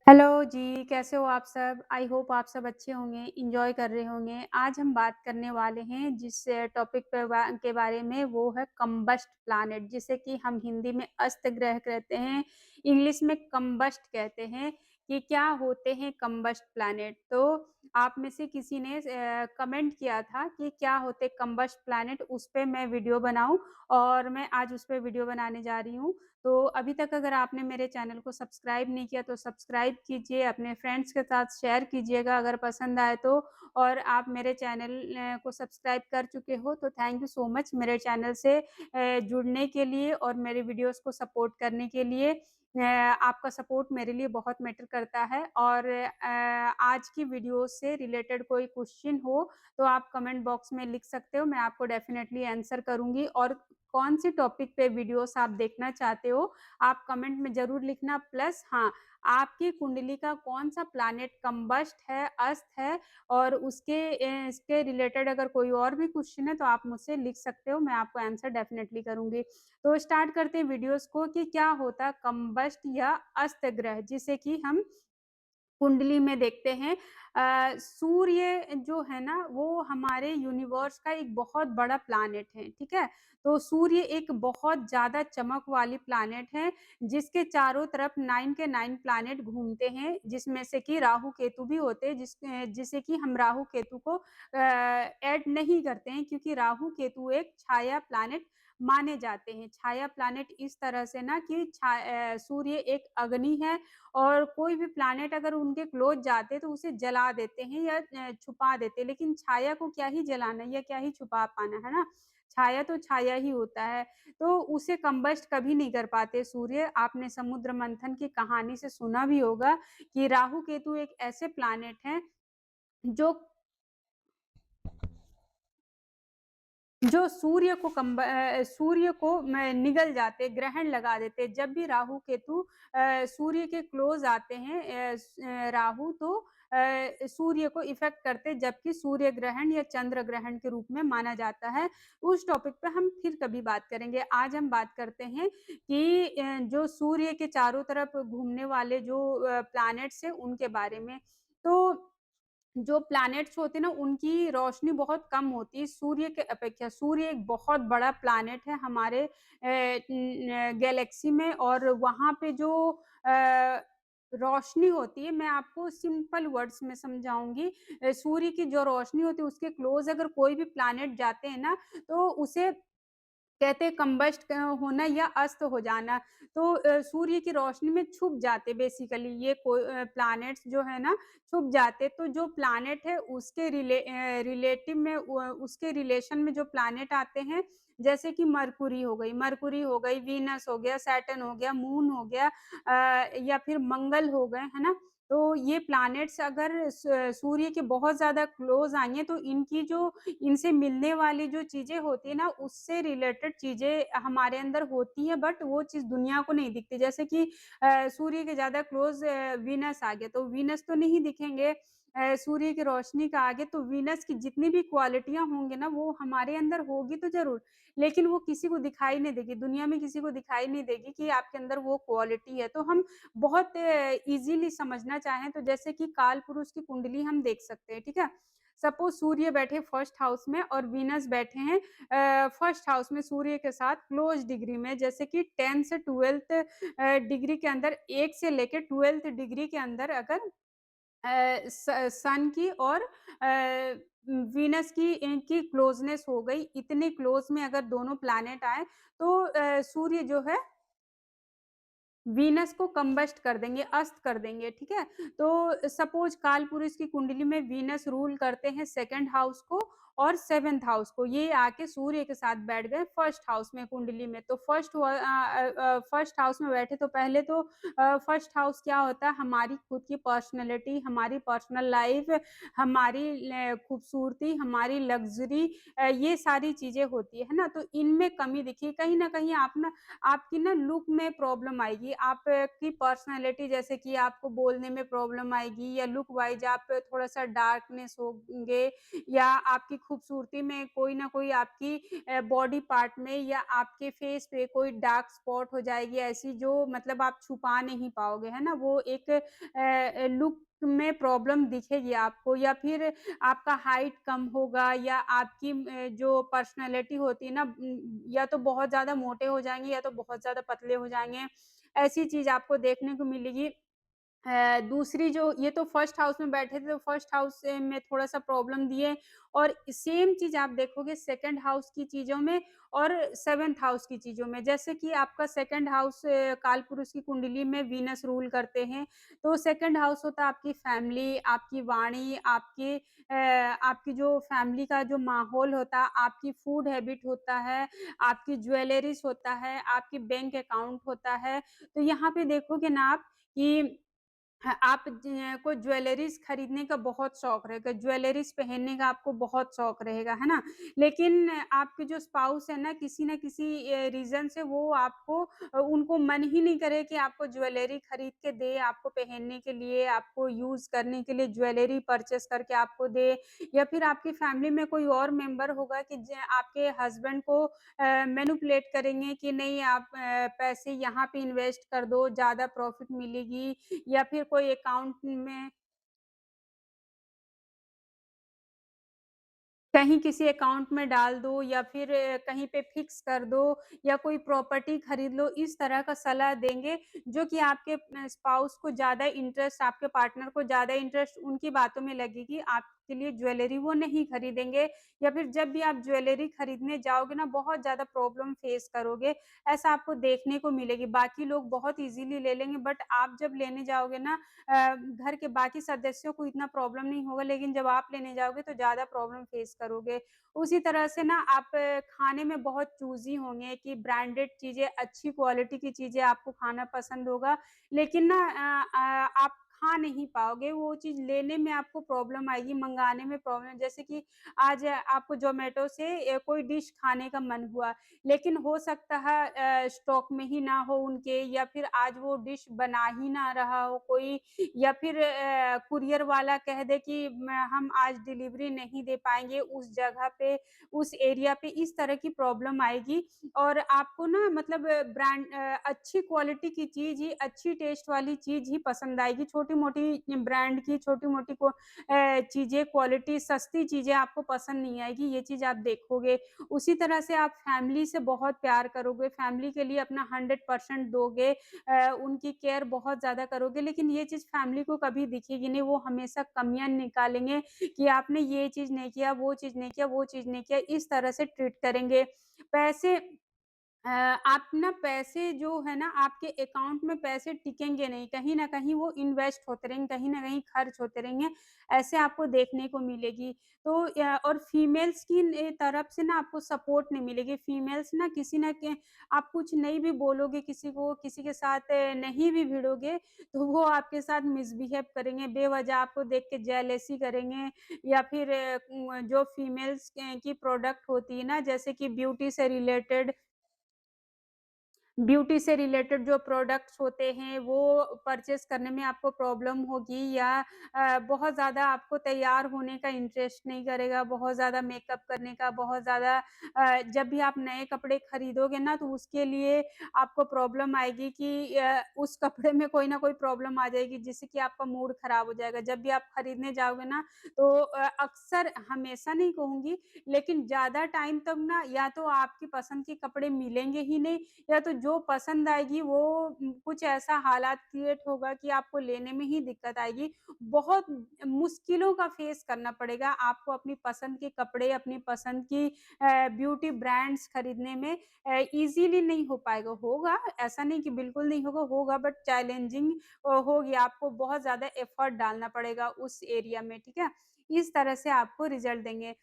Hello जी, कैसे हो आप सब? आई होप आप सब अच्छे होंगे, एन्जॉय कर रहे होंगे। आज हम बात करने वाले हैं जिस टॉपिक पे के बारे में वो है कम्बस्ट प्लैनेट जिसे कि हम हिंदी में अस्त ग्रह कहते हैं, इंग्लिश में कम्बस्ट कहते हैं कि क्या होते हैं कम्बस्ट प्लैनेट। तो आप में से किसी ने कमेंट किया था कि क्या होते कम्बस्ट प्लैनेट उस पे मैं वीडियो बनाऊँ और मैं आज उस पे वीडियो बनाने जा रही हूँ। तो अभी तक अगर आपने मेरे चैनल को सब्सक्राइब नहीं किया तो सब्सक्राइब कीजिए, अपने फ्रेंड्स के साथ शेयर कीजिएगा अगर पसंद आए तो। और आप मेरे चैनल को सब्सक्राइब कर चुके हो तो थैंक यू सो मच मेरे चैनल से जुड़ने के लिए और मेरे वीडियोज़ को सपोर्ट करने के लिए। आपका सपोर्ट मेरे लिए बहुत मैटर करता है और आज की वीडियो से रिलेटेड कोई क्वेश्चन हो तो आप कमेंट बॉक्स में लिख सकते हो, मैं आपको डेफ़िनेटली आंसर करूँगी और कौन-सी टॉपिक पे वीडियोज़ आप देखना चाहते हो, आप कमेंट में ज़रूर लिखना प्लस हाँ, आपकी कुंडली का कौन-सा प्लैनेट कम्बस्ट है, अस्त है और इसके रिलेटेड अगर कोई और भी क्वेश्चन है तो आप मुझसे लिख सकते हो, मैं आपको आंसर डेफ़िनेटली करूँगी। तो स्टार्ट करते हैं वीडियोज़ को कि क्या होता है कम्बस्ट या अस्त ग्रह जिसे कि हम कुंडली में देखते हैं। सूर्य जो है ना वो हमारे यूनिवर्स का एक बहुत बड़ा प्लैनेट है, ठीक है? तो सूर्य एक बहुत ज़्यादा चमक वाली प्लैनेट है, जिसके चारों तरफ 9 के 9 प्लैनेट घूमते हैं, जिसमें से कि राहु-केतु भी होते हैं जिसे कि हम राहु-केतु को ऐड नहीं करते हैं क्योंकि राहु-केतु एक छाया प्लैनेट माने जाते हैं। छाया प्लैनेट इस तरह से ना कि सूर्य एक अग्नि है और कोई भी प्लैनेट अगर उनके क्लोज़ जाते तो उसे जला देते हैं या छुपा देते हैं, लेकिन छाया को क्या ही जलाना या क्या ही छुपा पाना, है ना? छाया तो छाया ही होता है, तो उसे कम्बस्ट कभी नहीं कर पाते सूर्य। आपने समुद्र मंथन की कहानी से सुना भी होगा कि राहु केतु एक ऐसे प्लैनेट हैं जो जो सूर्य को म निगल जाते, ग्रहण लगा देते। जब भी राहु केतु सूर्य के क्लोज़ आते हैं राहु तो सूर्य को इफ़ेक्ट करते जबकि सूर्य ग्रहण या चंद्र ग्रहण के रूप में माना जाता है। उस टॉपिक पे हम फिर कभी बात करेंगे। आज हम बात करते हैं कि जो सूर्य के चारों तरफ घूमने वाले जो प्लैनेट्स हैं उनके बारे में। तो जो प्लैनेट्स होते हैं ना, उनकी रोशनी बहुत कम होती है सूर्य के अपेक्षा। सूर्य एक बहुत बड़ा प्लैनेट है हमारे गैलेक्सी में और वहाँ पे जो रोशनी होती है, मैं आपको सिंपल वर्ड्स में समझाऊँगी। सूर्य की जो रोशनी होती है, उसके क्लोज़ अगर कोई भी प्लैनेट जाते हैं ना, तो उसे कहते हैं कम्बस्ट होना या अस्त हो जाना। तो सूर्य की रोशनी में छुप जाते बेसिकली ये प्लैनेट्स जो है ना छुप जाते। तो जो प्लैनेट है उसके रिलेटिव में उसके रिलेशन में जो प्लैनेट आते हैं जैसे कि मरकुरी हो गई, वीनस हो गया, सैटर्न हो गया, मून हो गया या फिर मंगल हो गए, है ना? तो ये प्लैनेट्स अगर सूर्य के बहुत ज़्यादा क्लोज़ आएँगे तो इनकी जो इनसे मिलने वाली जो चीज़ें होती है ना, उससे रिलेटेड चीज़ें हमारे अंदर होती हैं बट वो चीज़ दुनिया को नहीं दिखती। जैसे कि सूर्य के ज़्यादा क्लोज़ वीनस आ गए, तो वीनस तो नहीं दिखेंगे सूर्य की रोशनी का आगे, तो वीनस की जितनी भी क्वालिटियाँ होंगी ना, वो हमारे अंदर होगी तो ज़रूर, लेकिन वो किसी को दिखाई नहीं देगी, दुनिया में किसी को दिखाई नहीं देगी कि आपके अंदर वो क्वालिटी है। तो हम बहुत ईज़िली समझना चाहें तो जैसे कि कालपुरुष की कुंडली हम देख सकते हैं, ठीक है? सपोज़ सूर्य बैठे फर्स्ट हाउस में और वीनस बैठे हैं फर्स्ट हाउस में सूर्य के साथ क्लोज़ डिग्री में जैसे कि 10 से 12th डिग्री के अंदर 1 से लेके 12th डिग्री के अंदर अगर सन की और वीनस की इनकी क्लोज़नेस हो गई, इतने क्लोज़ में अगर दोनों प्लैनेट आएँ तो सूर्य जो है वीनस को कंबस्ट कर देंगे, अस्त कर देंगे, ठीक है? तो सपोज़ कालपुरुष की कुंडली में वीनस रूल करते हैं 2nd हाउस को और 7th हाउस को। ये आके सूर्य के साथ बैठ गए फर्स्ट हाउस में कुंडली में। तो फर्स्ट हाउस में बैठे तो पहले तो फर्स्ट हाउस क्या होता है हमारी खुद की पर्सनैलिटी, हमारी पर्सनल लाइफ़, हमारी खूबसूरती, हमारी लग्ज़री ये सारी चीज़ें होती है ना? तो इनमें कमी दिखी कहीं न कहीं आप ना आपकी ना लुक में प्रॉब्लम आएगी, आपकी पर्सनैलिटी जैसे कि आपको बोलने में प्रॉब्लम आएगी या लुक वाइज़ आप थोड़ा-सा डार्कनेस होंगे या आपकी खूबसूरती में कोई न कोई आपकी बॉडी पार्ट में या आपके फेस पे कोई डार्क स्पॉट हो जाएगी ऐसी जो मतलब आप छुपा नहीं पाओगे, है ना? वो एक लुक में प्रॉब्लम दिखेगी आपको या फिर आपका हाइट कम होगा या आपकी जो पर्सनैलिटी होती है ना या तो बहुत ज़्यादा मोटे हो जाएँगे या तो बहुत ज़्यादा पतले हो जाएँगे। ऐसी चीज़ आपको देखने को मिलेगी। दूसरी जो ये तो फर्स्ट हाउस में बैठे थे, तो फर्स्ट हाउस से में थोड़ा-सा प्रॉब्लम दिए और सेम चीज़ आप देखोगे सेकंड हाउस की चीज़ों में और 7th हाउस की चीज़ों में। जैसे कि आपका सेकंड हाउस कालपुरुष की कुंडली में वीनस रूल करते हैं, तो सेकंड हाउस होता है आपकी फैमिली, आपकी वाणी, आपकी जो फैमिली का जो माहौल होता है, आपकी फूड हैबिट होता है, आपकी ज्वेलरीज़ होता है, आपकी बैंक अकाउंट होता है। तो यहाँ पे देखोगे ना आप कि आप को ज्वेलरीज़ खरीदने का बहुत शौक रहेगा, ज्वेलरीज़ पहनने का आपको बहुत शौक रहेगा, है ना? लेकिन आपके जो स्पाउस है ना, किसी न किसी रीज़न से वो आपको उनको मन ही नहीं करे कि आपको ज्वेलरी खरीद के दे, आपको पहनने के लिए, आपको यूज़ करने के लिए ज्वेलरी परचेज़ करके आपको दे या फिर आपकी फैमिली में कोई और मेंबर होगा कि आपके हस्बैंड को मैनिपुलेट करेंगे कि नहीं आप पैसे यहाँ पे इन्वेस्ट कर दो, ज़्यादा प्रॉफ़िट मिलेगी या फिर कोई अकाउंट में कहीं किसी अकाउंट में डाल दो या फिर कहीं पे फिक्स कर दो या कोई प्रॉपर्टी खरीद लो, इस तरह का सलाह देंगे, जो कि आपके स्पाउस को ज़्यादा इंटरेस्ट आपके पार्टनर को ज़्यादा इंटरेस्ट उनकी बातों में लगेगी, आपके लिए ज्वेलरी वो नहीं खरीदेंगे या फिर जब भी आप ज्वेलरी खरीदने जाओगे ना, बहुत ज़्यादा प्रॉब्लम फेस करोगे, ऐसा आपको देखने को मिलेगी। बाकी लोग बहुत ईज़िली ले लेंगे बट आप जब लेने जाओगे ना घर के बाकी सदस्यों को इतना प्रॉब्लम नहीं होगा, लेकिन जब आप लेने जाओगे तो ज़्यादा प्रॉब्लम फेस करोगे। उसी तरह से ना आप खाने में बहुत चूज़ी होंगे कि ब्रांडेड चीज़ें, अच्छी क्वालिटी की चीज़ें आपको खाना पसंद होगा, लेकिन ना आप खा नहीं पाओगे, वो चीज़ लेने में आपको प्रॉब्लम आएगी, मँगाने में प्रॉब्लम जैसे कि आज आपको ज़ोमैटो से कोई डिश खाने का मन हुआ, लेकिन हो सकता है स्टॉक में ही ना हो उनके या फिर आज वो डिश बना ही ना रहा हो कोई या फिर कुरियर वाला कह दे कि हम आज डिलीवरी नहीं दे पाएँगे उस जगह पे, उस एरिया पे, इस तरह की प्रॉब्लम आएगी और आपको ना मतलब अच्छी क्वालिटी की चीज़ ही, अच्छी टेस्ट वाली चीज़ ही पसंद आएगी। छोटी-मोटी ब्रांड की छोटी-मोटी चीज़ें, क्वालिटी सस्ती चीज़ें आपको पसंद नहीं आएगी, ये चीज़ आप देखोगे। उसी तरह से आप फैमिली से बहुत प्यार करोगे, फैमिली के लिए अपना 100% दोगे उनकी केयर बहुत ज़्यादा करोगे, लेकिन ये चीज़ फैमिली को कभी दिखेगी नहीं, वो हमेशा कमियाँ निकालेंगे कि आपने ये चीज़ नहीं किया, वो चीज़ नहीं किया, वो चीज़ नहीं किया, इस तरह से ट्रीट करेंगे। पैसे आप ना पैसे जो है ना आपके अकाउंट में पैसे टिकेंगे नहीं, कहीं न कहीं वो इन्वेस्ट होते रहेंगे, कहीं न कहीं खर्च होते रहेंगे, ऐसे आपको देखने को मिलेगी। तो और फीमेल्स की तरफ से ना आपको सपोर्ट नहीं मिलेगी, फीमेल्स ना किसी न के आप कुछ नहीं भी बोलोगे किसी को, किसी के साथ नहीं भी भिड़ोगे, तो वो आपके साथ मिसबिहेव करेंगे, बेवजह आपको देख के जेलसी करेंगे या फिर जो फीमेल्स की प्रोडक्ट होती है ना, जैसे कि ब्यूटी से रिलेटेड जो प्रोडक्ट्स होते हैं, वो परचेज़ करने में आपको प्रॉब्लम होगी या बहुत ज़्यादा आपको तैयार होने का इंटरेस्ट नहीं करेगा, बहुत ज़्यादा मेकअप करने का, बहुत ज़्यादा जब भी आप नए कपड़े खरीदोगे ना, तो उसके लिए आपको प्रॉब्लम आएगी कि उस कपड़े में कोई ना कोई प्रॉब्लम आ जाएगी, जिससे कि आपका मूड खराब हो जाएगा। जब भी आप खरीदने जाओगे ना, तो अक्सर हमेशा नहीं कहूँगी, लेकिन ज़्यादा टाइम तक ना या तो आपकी पसंद के कपड़े मिलेंगे ही नहीं या तो जो पसंद आएगी वो कुछ ऐसा हालात क्रिएट होगा कि आपको लेने में ही दिक्कत आएगी। बहुत मुश्किलों का फेस करना पड़ेगा आपको अपनी पसंद के कपड़े, अपनी पसंद की ब्यूटी ब्रांड्स खरीदने में ईज़िली नहीं हो पाएगा। होगा, ऐसा नहीं कि बिल्कुल नहीं होगा, होगा बट चैलेंजिंग होगी, आपको बहुत ज़्यादा एफर्ट डालना पड़ेगा उस एरिया में, ठीक है? इस तरह से आपको रिज़ल्ट देंगे।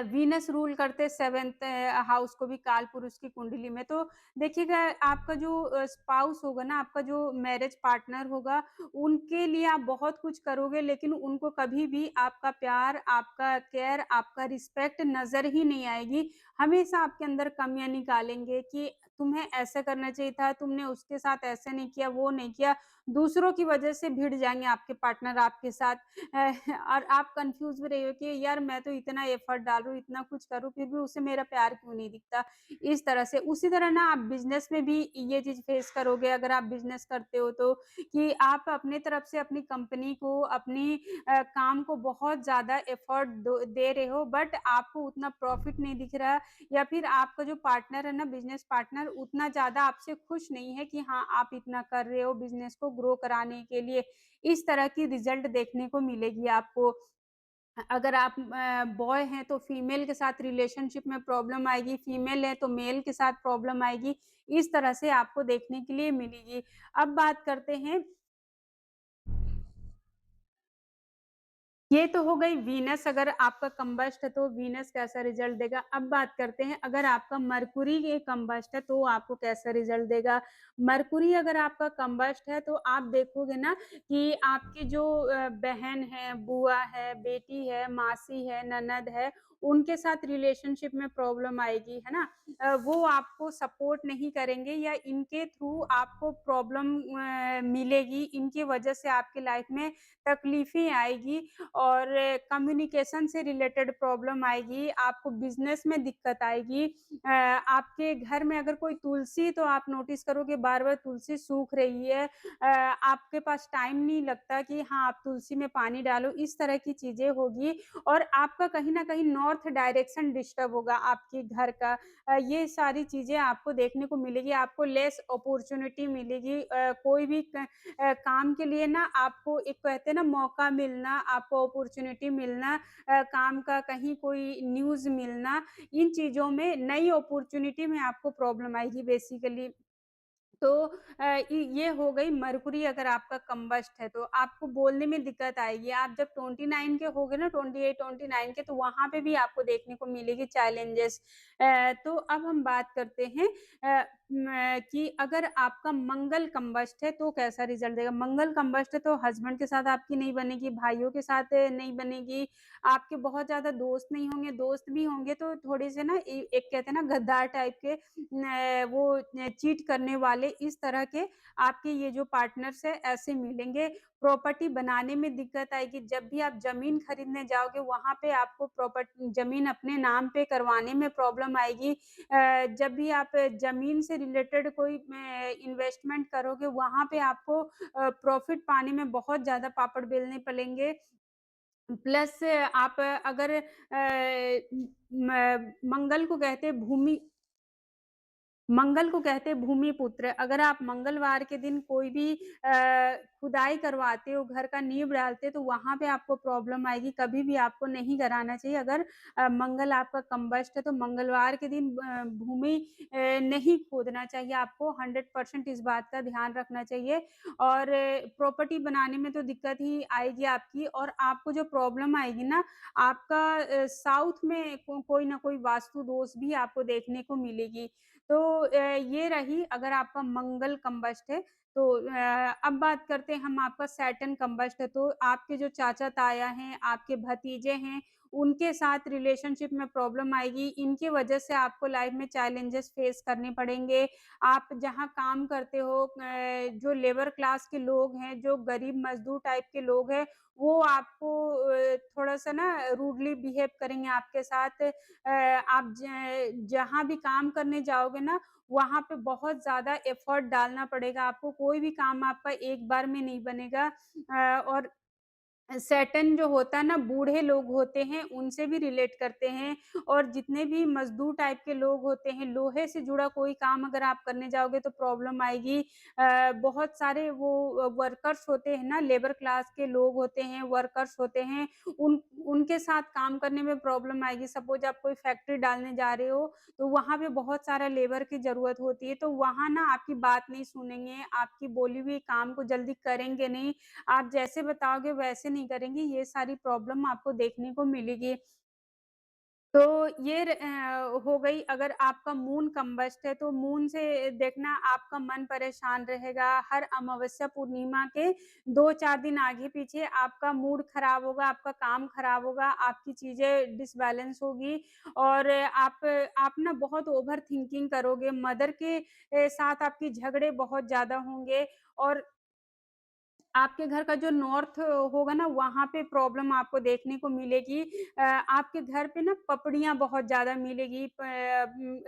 वीनस रूल करते 7th हाउस को भी कालपुरुष की कुंडली में। तो देखिएगा आपका जो स्पाउस होगा ना, आपका जो मैरिज पार्टनर होगा, उनके लिए आप बहुत कुछ करोगे लेकिन उनको कभी भी आपका प्यार, आपका केयर, आपका रिस्पेक्ट नज़र ही नहीं आएगी। हमेशा आपके अंदर कमियाँ निकालेंगे कि तुम्हें ऐसा करना चाहिए था, तुमने उसके साथ ऐसा नहीं किया, वो नहीं किया। दूसरों की वजह से भिड़ जाएँगे आपके पार्टनर आपके साथ और आप कन्फ्यूज़ भी रही हो कि यार मैं तो इतना एफर्ट डाल रही हूँ, इतना कुछ कर रही हूँ, फिर भी उसे मेरा प्यार क्यों नहीं दिखता? इस तरह से। उसी तरह ना आप बिज़नेस में भी ये चीज़ फेस करोगे अगर आप बिज़नेस करते हो तो, कि आप अपनी तरफ से अपनी कंपनी को, अपनी काम को बहुत ज़्यादा एफर्ट दे रहे हो बट आपको उतना प्रॉफ़िट नहीं दिख रहा या फिर आपका जो पार्टनर है ना बिज़नेस पार्टनर उतना ज़्यादा आपसे खुश नहीं है कि हाँ, आप इतना कर रहे हो बिज़नेस को ग्रो कराने के लिए। इस तरह की रिज़ल्ट देखने को मिलेगी आपको। अगर आप बॉय हैं तो फीमेल के साथ रिलेशनशिप में प्रॉब्लम आएगी, फीमेल है तो मेल के साथ प्रॉब्लम आएगी। इस तरह से आपको देखने के लिए मिलेगी। अब बात करते हैं ये तो हो गई वीनस अगर आपका कम्बस्ट है तो वीनस कैसा रिज़ल्ट देगा। अब बात करते हैं अगर आपका मरकुरी ये कम्बस्ट है तो आपको कैसा रिज़ल्ट देगा। मरकुरी अगर आपका कम्बस्ट है तो आप देखोगे ना कि आपकी जो बहन है, बुआ है, बेटी है, मासी है, ननद है, उनके साथ रिलेशनशिप में प्रॉब्लम आएगी, है ना? वो आपको सपोर्ट नहीं करेंगे या इनके थ्रू आपको प्रॉब्लम मिलेगी, इनकी वजह से आपकी लाइफ़ में तकलीफ़ें आएगी और कम्युनिकेशन से रिलेटेड प्रॉब्लम आएगी, आपको बिज़नेस में दिक्कत आएगी। आपके घर में अगर कोई तुलसी तो आप नोटिस करोगे बार-बार तुलसी सूख रही है। आपके पास टाइम नहीं लगता कि हाँ, आप तुलसी में पानी डालो, इस तरह की चीज़ें होगी और आपका कहीं न कहीं नॉर्थ डायरेक्शन डिस्टर्ब होगा आपके घर का। ये सारी चीज़ें आपको देखने को मिलेगी, आपको लेस अपॉर्च्युनिटी मिलेगी। कोई भी काम के लिए ना आपको एक कहते हैं ना मौका मिलना, आपको अपॉर्च्युनिटी मिलना काम का कहीं कोई न्यूज़ मिलना, इन चीज़ों में नई अपॉर्च्युनिटी में आपको प्रॉब्लम आएगी बेसिकली। तो ये हो गई मरकुरी अगर आपका कम्बस्ट है तो आपको बोलने में दिक्कत आएगी। आप जब 29 के होगे ना 28-29 के तो वहाँ पे भी आपको देखने को मिलेगी चैलेंजेस। तो अब हम बात करते हैं कि अगर आपका मंगल कम्बस्ट है तो कैसा रिज़ल्ट देगा? मंगल कम्बस्ट है तो हस्बैंड के साथ आपकी नहीं बनेगी, भाइयों के साथ नहीं बनेगी, आपके बहुत ज़्यादा दोस्त नहीं होंगे, दोस्त भी होंगे तो थोड़े से ना एक कहते हैं ना गद्दार टाइप के वो चीट करने वाले इस तरह के आपके ये जो पार्टनर्स हैं ऐसे मिलेंगे। प्रॉपर्टी बनाने में दिक्कत आएगी, जब भी आप ज़मीन खरीदने जाओगे वहाँ पे आपको ज़मीन अपने नाम पे करवाने में प्रॉब्लम आएगी। जब भी आप ज़मीन से रिलेटेड कोई इन्वेस्टमेंट करोगे वहाँ पे आपको प्रॉफ़िट पाने में बहुत ज़्यादा पापड़ बेलने पड़ेंगे। प्लस आप अगर मंगल को कहते हैं भूमि मंगल को कहते हैं भूमि पुत्र। अगर आप मंगलवार के दिन कोई भी खुदाई करवाते हो, घर का नींव डालते हो, तो वहाँ पे आपको प्रॉब्लम आएगी, कभी भी आपको नहीं कराना चाहिए। अगर मंगल आपका कम्बस्ट है, तो मंगलवार के दिन भूमि नहीं खोदना चाहिए आपको, 100% इस बात का ध्यान रखना चाहिए और प्रॉपर्टी बनाने में तो दिक्कत ही आएगी आपकी और आपको जो प्रॉब्लम आएगी ना, आपका साउथ में कोई ना कोई वास्तु दोष भी आपको देखने को मिलेगी। तो ये रही अगर आपका मंगल कम्बस्ट है तो अब बात करते हैं हम आपका सैटर्न कम्बस्ट है तो आपके जो चाचा-ताया हैं, आपके भतीजे हैं, उनके साथ रिलेशनशिप में प्रॉब्लम आएगी। इनकी वजह से आपको लाइफ में चैलेंजेस फेस करने पड़ेंगे। आप जहाँ काम करते हो जो लेबर क्लास के लोग हैं, जो गरीब मज़दूर टाइप के लोग हैं, वो आपको थोड़ा-सा ना रूडली बिहेव करेंगे आपके साथ। आप जहाँ भी काम करने जाओगे ना, वहाँ पे बहुत ज़्यादा एफर्ट डालना पड़ेगा आपको, कोई भी काम आपका एक बार में नहीं बनेगा और सैटर्न जो होता है ना बूढ़े लोग होते हैं उनसे भी रिलेट करते हैं और जितने भी मजदूर टाइप के लोग होते हैं लोहे से जुड़ा कोई काम अगर आप करने जाओगे तो प्रॉब्लम आएगी। बहुत सारे वो वर्कर्स होते हैं ना लेबर क्लास के लोग होते हैं, वर्कर्स होते हैं, उनके साथ काम करने में प्रॉब्लम आएगी। सपोज़ आप कोई फैक्ट्री डालने जा रहे हो, तो वहाँ पे बहुत सारा लेबर की ज़रूरत होती है, तो वहाँ ना आपकी बात नहीं सुनेंगे, आपकी बोली हुई काम को जल्दी करेंगे नहीं। आप जैसे बताओगे वैसे नहीं करेंगी, ये सारी प्रॉब्लम आपको देखने को मिलेगी। तो ये हो गई। अगर आपका मून कम्बस्ट है तो मून से देखना आपका मन परेशान रहेगा। हर अमावस्या पूर्णिमा के 2-4 दिन आगे-पीछे आपका मूड खराब होगा, आपका काम खराब होगा, आपकी चीज़ें डिसबैलेंस होगी और आप ना बहुत ओवर थिंकिंग करोगे। मदर के साथ आपके झगड़े बहुत ज़्यादा होंगे और आपके घर का जो नॉर्थ होगा ना, वहाँ पे प्रॉब्लम आपको देखने को मिलेगी। आपके घर पे ना पपड़ियाँ बहुत ज़्यादा मिलेगी,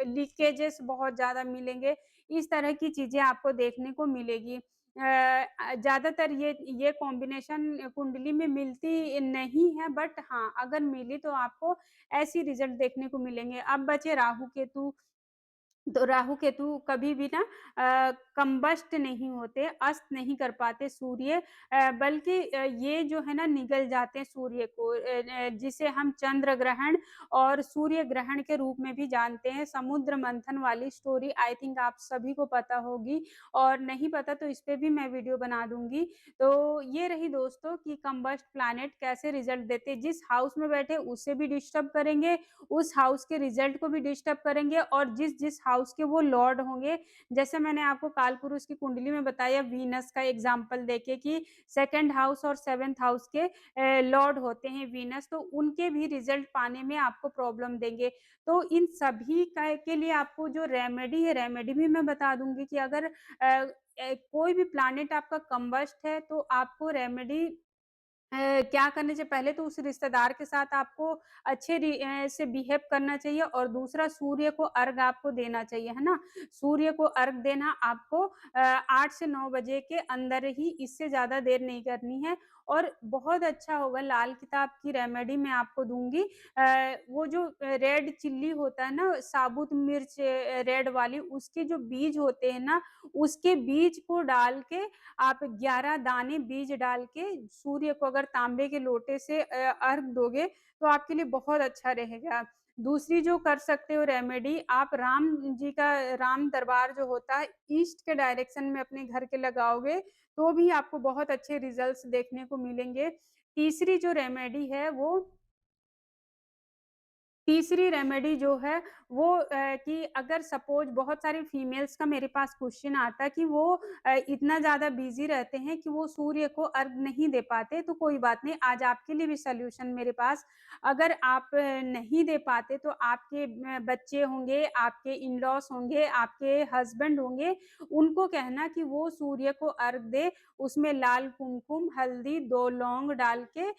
लीकेजेस बहुत ज़्यादा मिलेंगे, इस तरह की चीज़ें आपको देखने को मिलेगी। ज़्यादातर ये कॉम्बिनेशन कुंडली में मिलती नहीं है, बट हाँ, अगर मिली तो आपको ऐसी रिज़ल्ट देखने को मिलेंगे। अब बचे राहु केतु, तो राहु केतु कभी भी ना कंबस्ट नहीं होते, अस्त नहीं कर पाते सूर्य, बल्कि ये जो है ना निगल जाते हैं सूर्य को, जिसे हम चंद्र ग्रहण और सूर्य ग्रहण के रूप में भी जानते हैं। समुद्र मंथन वाली स्टोरी आई थिंक आप सभी को पता होगी, और नहीं पता तो इस पे भी मैं वीडियो बना दूँगी। तो ये रही दोस्तों कि कंबस्ट प्लैनेट कैसे रिज़ल्ट देते हैं। जिस हाउस में बैठे उसे भी डिस्टर्ब करेंगे, उस हाउस के रिज़ल्ट को भी डिस्टर्ब करेंगे, और जिस-जिस हाउस के वो लॉर्ड होंगे, जैसे मैंने आपको कालपुरुष की कुंडली में बताया वीनस का एग्ज़ाम्पल देके कि सेकंड हाउस और 7th हाउस के लॉर्ड होते हैं वीनस, तो उनके भी रिज़ल्ट पाने में आपको प्रॉब्लम देंगे। तो इन सभी का के लिए आपको जो रेमेडी है, रेमेडी भी मैं बता दूँगी कि अगर कोई भी प्लैनेट आपका कंबस्ट है, तो आपको रेमेडी क्या करने से पहले तो उस रिश्तेदार के साथ आपको अच्छे से बिहेव करना चाहिए, और दूसरा सूर्य को अर्घ आपको देना चाहिए, है ना? सूर्य को अर्घ देना आपको 8 से 9 बजे के अंदर ही, इससे ज़्यादा देर नहीं करनी है, और बहुत अच्छा होगा। लाल किताब की रेमेडी मैं आपको दूँगी। वो जो रेड चिल्ली होता है ना, साबुत मिर्च रेड वाली, उसके जो बीज होते हैं ना, उसके बीज को डाल के आप 11 दाने बीज डाल के सूर्य को अगर तांबे के लोटे से अर्घ दोगे, तो आपके लिए बहुत अच्छा रहेगा। दूसरी जो कर सकते हो रेमेडी, आप राम जी का राम दरबार जो होता है, ईस्ट के डायरेक्शन में अपने घर के लगाओगे, तो भी आपको बहुत अच्छे रिज़ल्ट्स देखने को मिलेंगे। तीसरी जो रेमेडी है वो तीसरी रेमेडी जो है वो कि अगर सपोज़ बहुत सारी फीमेल्स का मेरे पास क्वेश्चन आता है कि वो इतना ज़्यादा बिज़ी रहते हैं कि वो सूर्य को अर्घ नहीं दे पाते, तो कोई बात नहीं, आज आपके लिए भी सॉल्यूशन मेरे पास। अगर आप नहीं दे पाते तो आपके बच्चे होंगे, आपके इन-लॉज़ होंगे, आपके हस्बैंड होंगे, उनको कहना कि वो सूर्य को अर्घ दें, उसमें लाल कुमकुम, हल्दी, 2 लौंग डाल के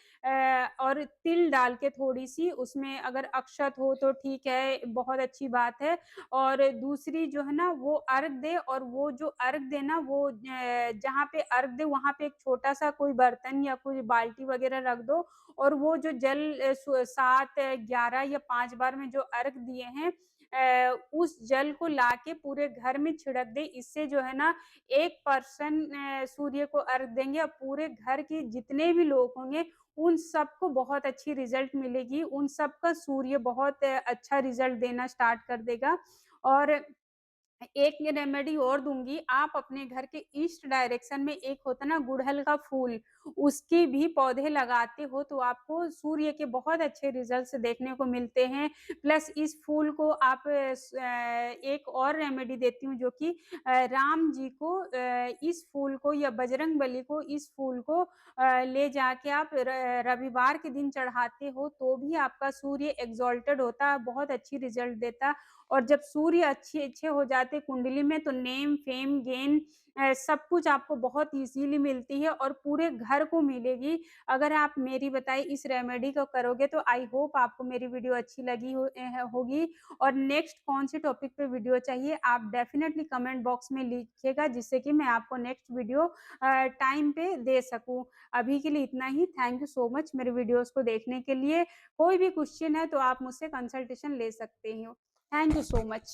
और तिल डाल के थोड़ी-सी, उसमें अगर अक्षत हो तो ठीक है, बहुत अच्छी बात है। और दूसरी जो है ना वो अर्घ दें, और वो जो अर्घ दें ना वो जहाँ पे अर्घ दें वहाँ पे एक छोटा-सा कोई बर्तन या कोई बाल्टी वगैरह रख दो, और वो जो जल 7, 11 या 5 बार में जो अर्घ दिए हैं, उस जल को लाके पूरे घर में छिड़क दें। इससे जो है ना, एक पर्सन सूर्य को अर्घ देंगे और पूरे घर के जितने भी लोग होंगे, उन सबको बहुत अच्छी रिज़ल्ट मिलेगी, उन सबका सूर्य बहुत अच्छा रिज़ल्ट देना स्टार्ट कर देगा। और एक ये रेमेडी और दूँगी, आप अपने घर के ईस्ट डायरेक्शन में एक होता है ना गुड़हल का फूल, उसके भी पौधे लगाते हो तो आपको सूर्य के बहुत अच्छे रिज़ल्ट्स देखने को मिलते हैं। प्लस इस फूल को आप एक और रेमेडी देती हूँ जो कि राम जी को इस फूल को या बजरंगबली को इस फूल को ले जाके आप रविवार के दिन चढ़ाते हो, तो भी आपका सूर्य एक्सॉल्टेड होता है, बहुत अच्छी रिज़ल्ट देता। और जब सूर्य अच्छे-अच्छे हो जाते कुंडली में, तो नेम, फेम, गेन सब कुछ आपको बहुत ईज़िली मिलती है और पूरे घर को मिलेगी। अगर आप मेरी बताई इस रेमेडी को करोगे, तो आई होप आपको मेरी वीडियो अच्छी लगी होगी। और नेक्स्ट कौन-से टॉपिक पे वीडियो चाहिए, आप डेफ़िनेटली कमेंट बॉक्स में लिखिएगा, जिससे कि मैं आपको नेक्स्ट वीडियो टाइम पे दे सकूँ। अभी के लिए इतना ही। थैंक यू सो मच मेरे वीडियोज़ को देखने के लिए। कोई भी क्वेश्चन है तो आप मुझसे कंसल्टेशन ले सकते हो। Thank you so much.